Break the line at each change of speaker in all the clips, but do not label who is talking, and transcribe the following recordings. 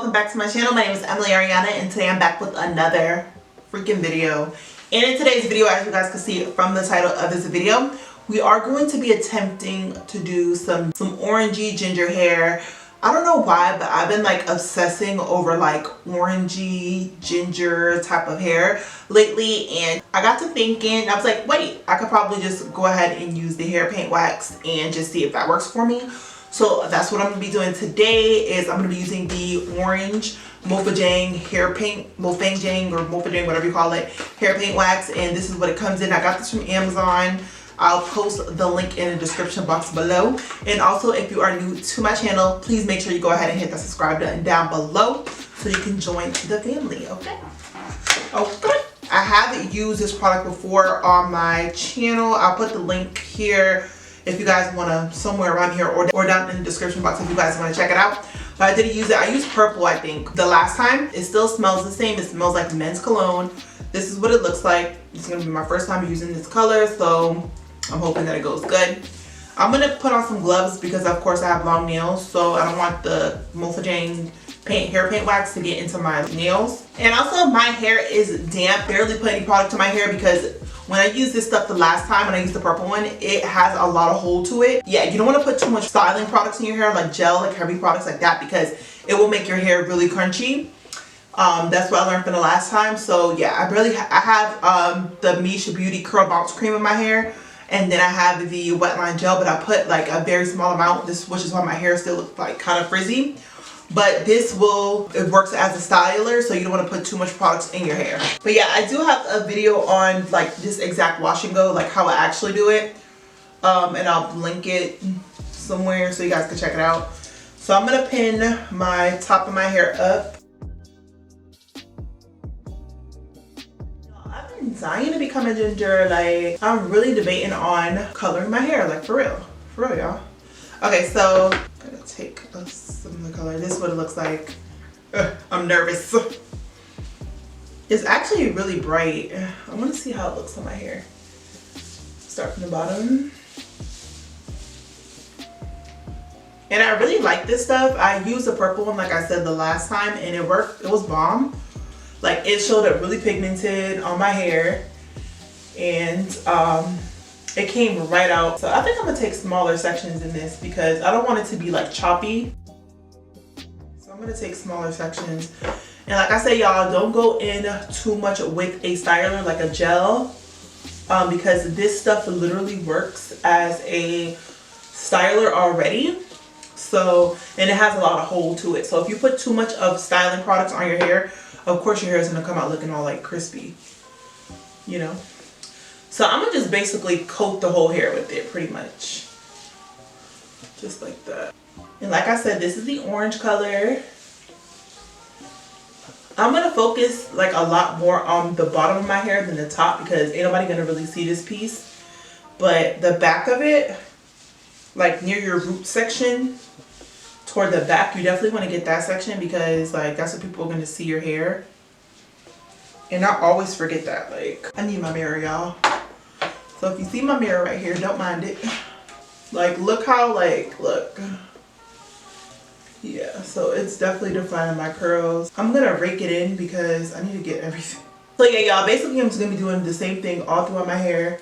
welcome back to my channel. My name is Emily Ariana and today I'm back with another freaking video. And in today's video, as you guys can see from the title of this video, we are going to be attempting to do some orangey ginger hair. I don't know why, but I've been like obsessing over like orangey ginger type of hair lately, and I got to thinking, I was like, wait, I could probably just go ahead and use the hair paint wax and just see if that works for me. So that's what I'm going to be doing today. Is I'm going to be using the orange Mofajang hair paint, Mofajang or Mofajang, whatever you call it, hair paint wax, and this is what it comes in. I got this from Amazon. I'll post the link in the description box below. And also, if you are new to my channel, please make sure you go ahead and hit the subscribe button down below so you can join the family, okay? Okay. I have used this product before on my channel. I'll put the link here if you guys want to, somewhere around here, or down in the description box if you guys want to check it out. But I did use it. I used purple, I think, the last time. It still smells the same. It smells like men's cologne. This is what it looks like. It's going to be my first time using this color, so I'm hoping that it goes good. I'm going to put on some gloves because, of course, I have long nails, so I don't want the Mofajang hair paint wax to get into my nails. And also, my hair is damp. Barely put any product to my hair because when I used this stuff the last time, when I used the purple one, it has a lot of hold to it. Yeah, you don't want to put too much styling products in your hair, like gel, like heavy products like that, because it will make your hair really crunchy. That's what I learned from the last time. So yeah, I have the Misha Beauty Curl Bounce Cream in my hair, and then I have the Wetline Gel, but I put like a very small amount, which is why my hair still looks like kind of frizzy. But it works as a styler, so you don't want to put too much products in your hair. But yeah, I do have a video on like this exact wash and go, like how I actually do it. And I'll link it somewhere so you guys can check it out. So I'm going to pin my top of my hair up. I've been dying to become a ginger. Like, I'm really debating on coloring my hair, like for real y'all. Okay, so I'm gonna take some of the color. This is what it looks like. I'm nervous. It's actually really bright. I want to see how it looks on my hair. Start from the bottom. And I really like this stuff. I used the purple one, like I said the last time, and it worked. It was bomb. Like, it showed up really pigmented on my hair, and it came right out. So I think I'm gonna take smaller sections in this because I don't want it to be like choppy. So I'm gonna take smaller sections. And like I said, y'all, don't go in too much with a styler, like a gel, because this stuff literally works as a styler already. So, and it has a lot of hold to it. So if you put too much of styling products on your hair, of course your hair is gonna come out looking all like crispy, you know? So I'm gonna just basically coat the whole hair with it pretty much. Just like that. And like I said, this is the orange color. I'm gonna focus like a lot more on the bottom of my hair than the top because ain't nobody gonna really see this piece. But the back of it, like near your root section, toward the back, you definitely want to get that section because like that's what people are gonna see your hair. And I always forget that. Like, I need my mirror, y'all. So if you see my mirror right here, don't mind it. Like, look how, like, look. Yeah, so it's definitely defining my curls. I'm gonna rake it in because I need to get everything. So yeah, y'all, basically I'm just gonna be doing the same thing all throughout my hair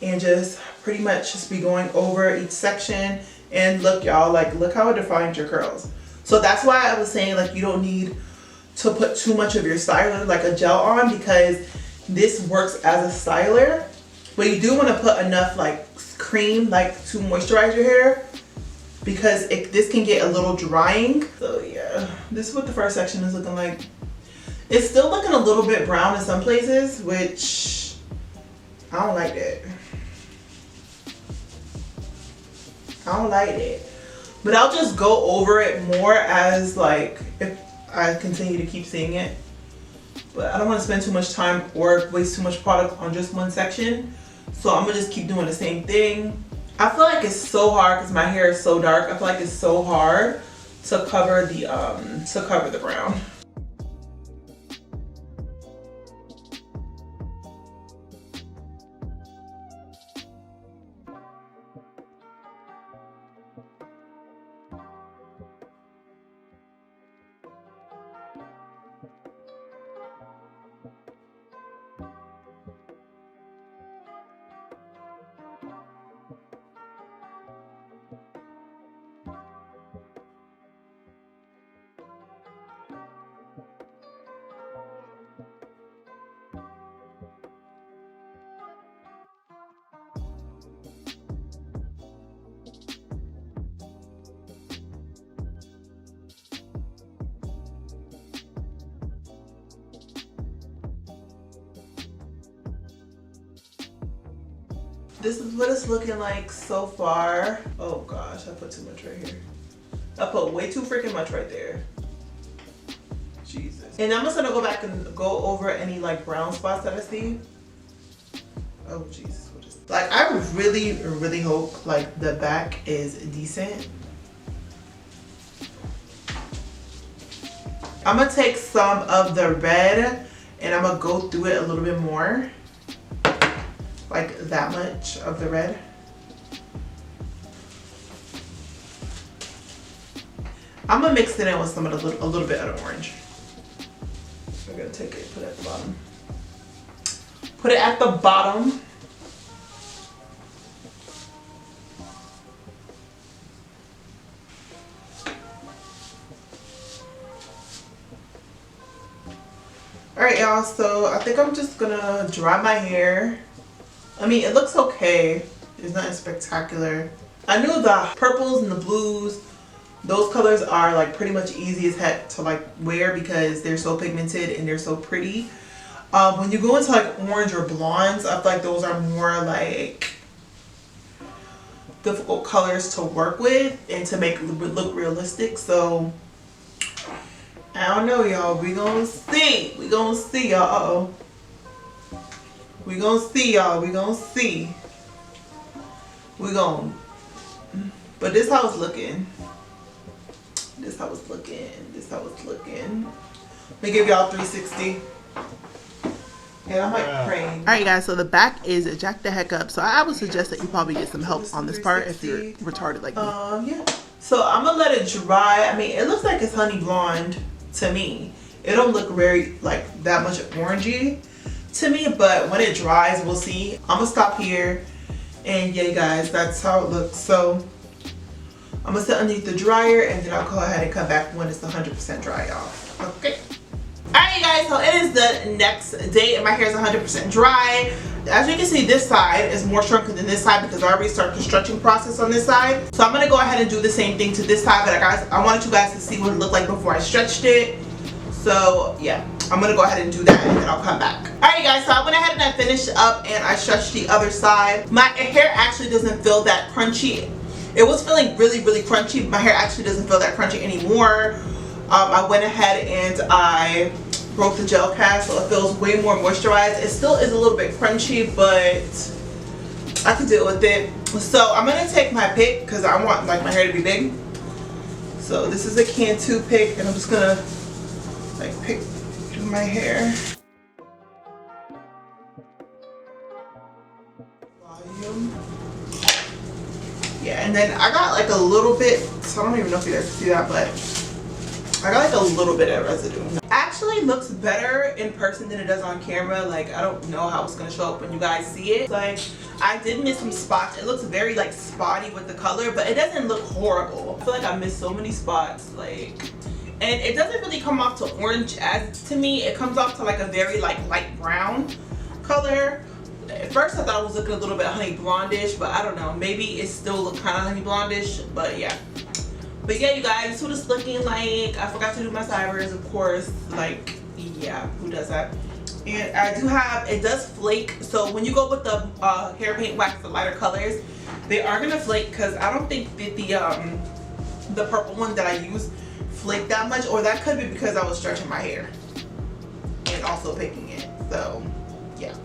and just pretty much just be going over each section. And look, y'all, like, look how it defines your curls. So that's why I was saying, like, you don't need to put too much of your styler, like a gel on, because this works as a styler. But you do want to put enough like cream, like, to moisturize your hair because this can get a little drying. So yeah, this is what the first section is looking like. It's still looking a little bit brown in some places, which I don't like that. I don't like it. But I'll just go over it more as like if I continue to keep seeing it. But I don't want to spend too much time or waste too much product on just one section. So I'm gonna just keep doing the same thing. I feel like it's so hard because my hair is so dark. I feel like it's so hard to cover the brown. this is what it's looking like so far. Oh gosh, I put too much right here. I put way too freaking much right there. Jesus. And I'm just gonna go back and go over any like brown spots that I see. Oh Jesus, what is like I really hope like the back is decent. I'm gonna take some of the red and I'm gonna go through it a little bit more. Like that much of the red. I'm gonna mix it in with some of a little bit of the orange. I'm gonna take it, put it at the bottom. Put it at the bottom. Alright y'all, so I think I'm just gonna dry my hair. I mean, it looks okay. It's nothing spectacular. I knew the purples and the blues, those colors are like pretty much easy as heck to like wear because they're so pigmented and they're so pretty. When you go into like orange or blondes, I feel like those are more like difficult colors to work with and to make it look realistic. So I don't know, y'all. We gonna see. We gonna see, y'all. We gonna see, y'all. We gonna see. We gonna. But this how it's looking. This how it's looking. This how it's looking. Let me give y'all 360. And I'm like praying. Alright guys, so the back is jacked the heck up. So I would suggest that you probably get some help on this part if you're retarded like me. Yeah. So I'm gonna let it dry. I mean, it looks like it's honey blonde to me. It don't look very like that much orangey to me, but when it dries, we'll see. I'm gonna stop here. And yeah, guys, that's how it looks. So I'm gonna sit underneath the dryer and then I'll go ahead and come back when it's 100% dry, y'all. Okay. Alright guys, so it is the next day and my hair is 100% dry. As you can see, this side is more shrunken than this side because I already started the stretching process on this side. So I'm going to go ahead and do the same thing to this side, but guys, I wanted you guys to see what it looked like before I stretched it. So yeah, I'm going to go ahead and do that and then I'll come back. Alright guys, so I went ahead and I finished up and I stretched the other side. My hair actually doesn't feel that crunchy. It was feeling really crunchy. My hair actually doesn't feel that crunchy anymore. I went ahead and I broke the gel cast, so it feels way more moisturized. It still is a little bit crunchy, but I can deal with it. So I'm gonna take my pick because I want like my hair to be big. So this is a Cantu pick, and I'm just gonna like pick through my hair. Volume. Yeah, and then I got like a little bit. So I don't even know if you guys can see that, but I got like a little bit of residue. Actually looks better in person than it does on camera. Like I don't know how it's gonna show up when you guys see it. Like I did miss some spots. It looks very like spotty with the color, but it doesn't look horrible. I feel like I missed so many spots, like, and it doesn't really come off to orange as to me. It comes off to like a very like light brown color. At first I thought it was looking a little bit honey blondish, but I don't know, maybe it still look kind of honey blondish, but yeah. But yeah, you guys, this is what it's looking like. I forgot to do my sideburns, of course. Like, yeah, who does that? And I do have, it does flake. So when you go with the hair paint wax, the lighter colors, they are gonna flake because I don't think that the purple one that I use flaked that much, or that could be because I was stretching my hair and also picking it. So yeah,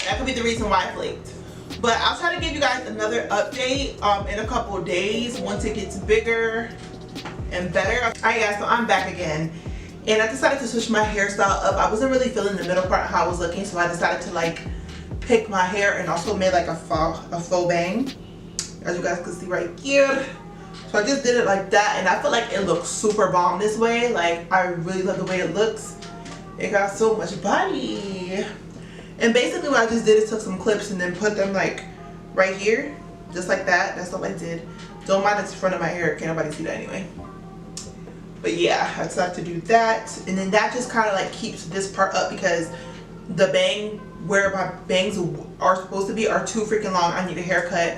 that could be the reason why I flaked. But I'll try to give you guys another update in a couple of days once it gets bigger and better. Alright guys, so I'm back again. And I decided to switch my hairstyle up. I wasn't really feeling the middle part how I was looking, so I decided to like pick my hair and also made like a faux bang. As you guys can see right here. So I just did it like that and I feel like it looks super bomb this way. Like I really love the way it looks. It got so much body. And basically what I just did is took some clips and then put them like right here, just like that. That's all I did. Don't mind the front of my hair, can't nobody see that anyway. But yeah, I decided to do that. And then that just kind of like keeps this part up because the bang, where my bangs are supposed to be, are too freaking long. I need a haircut.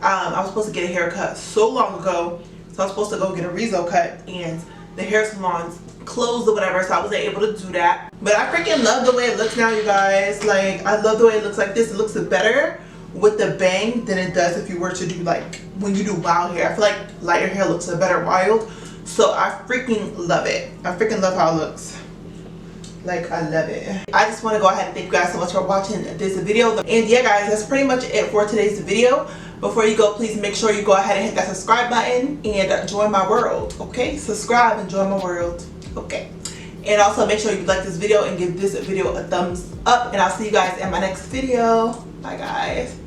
I was supposed to get a haircut so long ago. So I was supposed to go get a Rizzo cut and the hair salons closed or whatever, so I wasn't able to do that. But I freaking love the way it looks now, you guys. Like I love the way it looks like this. It looks better with the bang than it does if you were to do like when you do wild hair. I feel like lighter hair looks a better wild, so I freaking love it. I freaking love how it looks. Like, I love it. I just want to go ahead and thank you guys so much for watching this video. And yeah guys, that's pretty much it for today's video. Before you go, please make sure you go ahead and hit that subscribe button and join my world, okay? Subscribe and join my world, okay? And also make sure you like this video and give this video a thumbs up, and I'll see you guys in my next video. Bye guys.